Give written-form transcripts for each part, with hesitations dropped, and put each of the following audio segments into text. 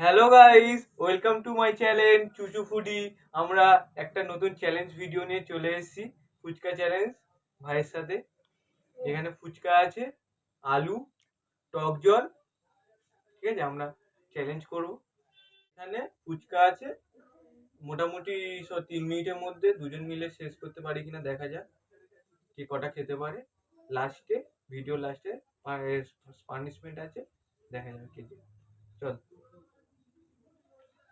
Hello guys, welcome to my channel চুচু foodie. আমরা একটা নতুন চ্যালেঞ্জ ভিডিও নিয়ে চলে এসেছি, ফুচকা চ্যালেঞ্জ ভাইয়ের সাথে। এখানে ফুচকা আছে, আলু, টক জল, ঠিক আছে। আমরা চ্যালেঞ্জ করব। এখানে ফুচকা আছে, মোটামুটি 3 মিনিটের মধ্যে দুজন মিলে শেষ করতে পারি কিনা দেখা যাক, কে কটা খেতে পারে। লাস্টে, ভিডিও লাস্টে পানিশমেন্ট আছে, দেখা যাক কে কে। চল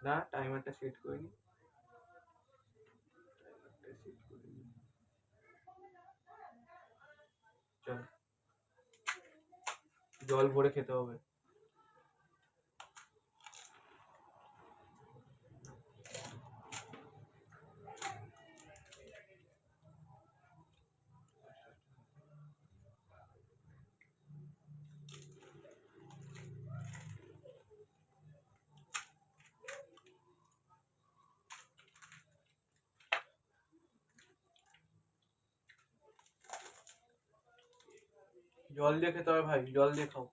না, টাইমারটা সেট করে নি। চল, জল ভরে খেতে হবে। জল দিয়ে খেতে হবে ভাই, জল দিয়ে খাও।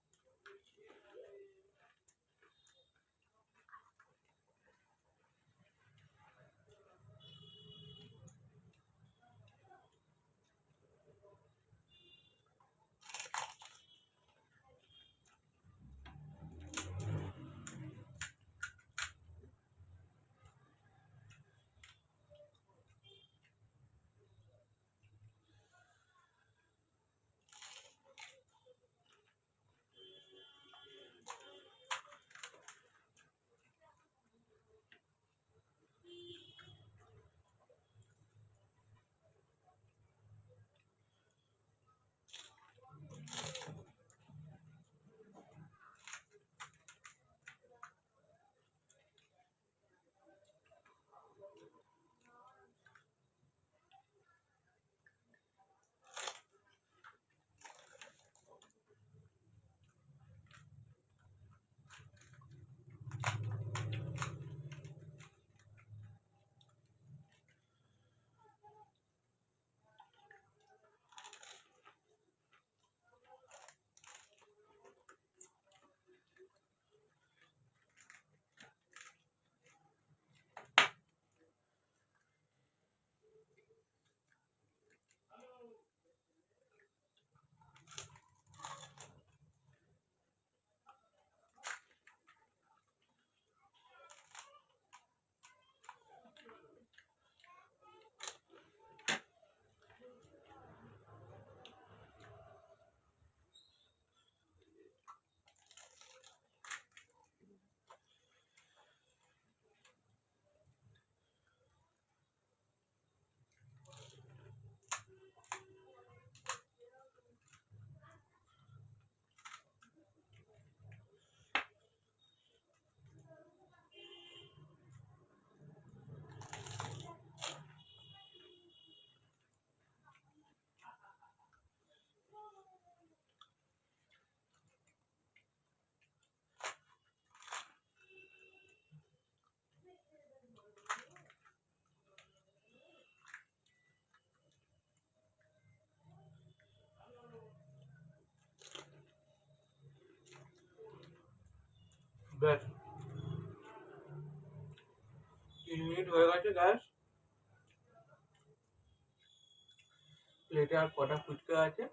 ব্যাস, 3 মিনিট হয়ে গেছে গ্যাস। প্লেটে আর কটা ফুচকা আছে?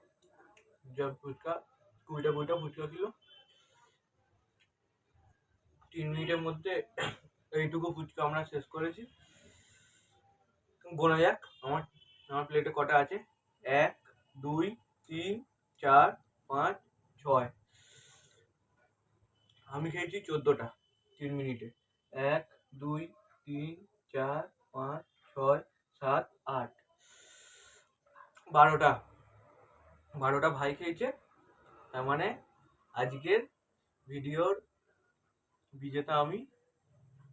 যা ফুচকা, 20টা ফুচকা ছিল। 3 মিনিটের মধ্যে এইটুকু ফুচকা আমরা শেষ করেছি। গোনা যাক আমার আমার প্লেটে কটা আছে। 1, 2, 3, 4, 5, 6। আমি খেয়েছি 14টা 3 মিনিটে। 1, 2, 3, 4, 5, 6, 7, 8, 12টা। 12টা ভাই খেয়েছে। তার মানে আজকের ভিডিওর বিজেতা আমি।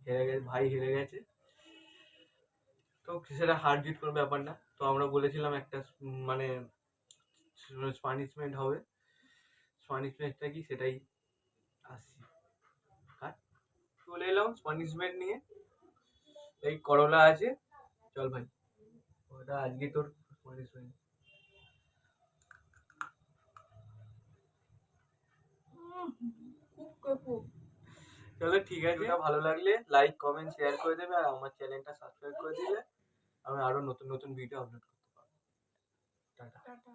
হেরে গেছে ভাই, হেরে গেছে। তো সেটা হার জিত কোনো ব্যাপার না। তো আমরা বলেছিলাম একটা মানে পানিশমেন্ট হবে। পানিশমেন্টটা কি সেটাই আসছি। আর চলে এলাম পানিশমেন্ট নিয়ে। এই করলা আছে, চল ভাই, ওটা আজকে তোর পানিশমেন্ট। চলো ঠিক আছে, ভিডিওটা ভালো লাগলে লাইক কমেন্ট শেয়ার করে দেবে আর আমার চ্যানেলটা সাবস্ক্রাইব করে দিলে আমি আরো নতুন নতুন ভিডিও আপলোড করতে পারবো। টাটা। টাটা।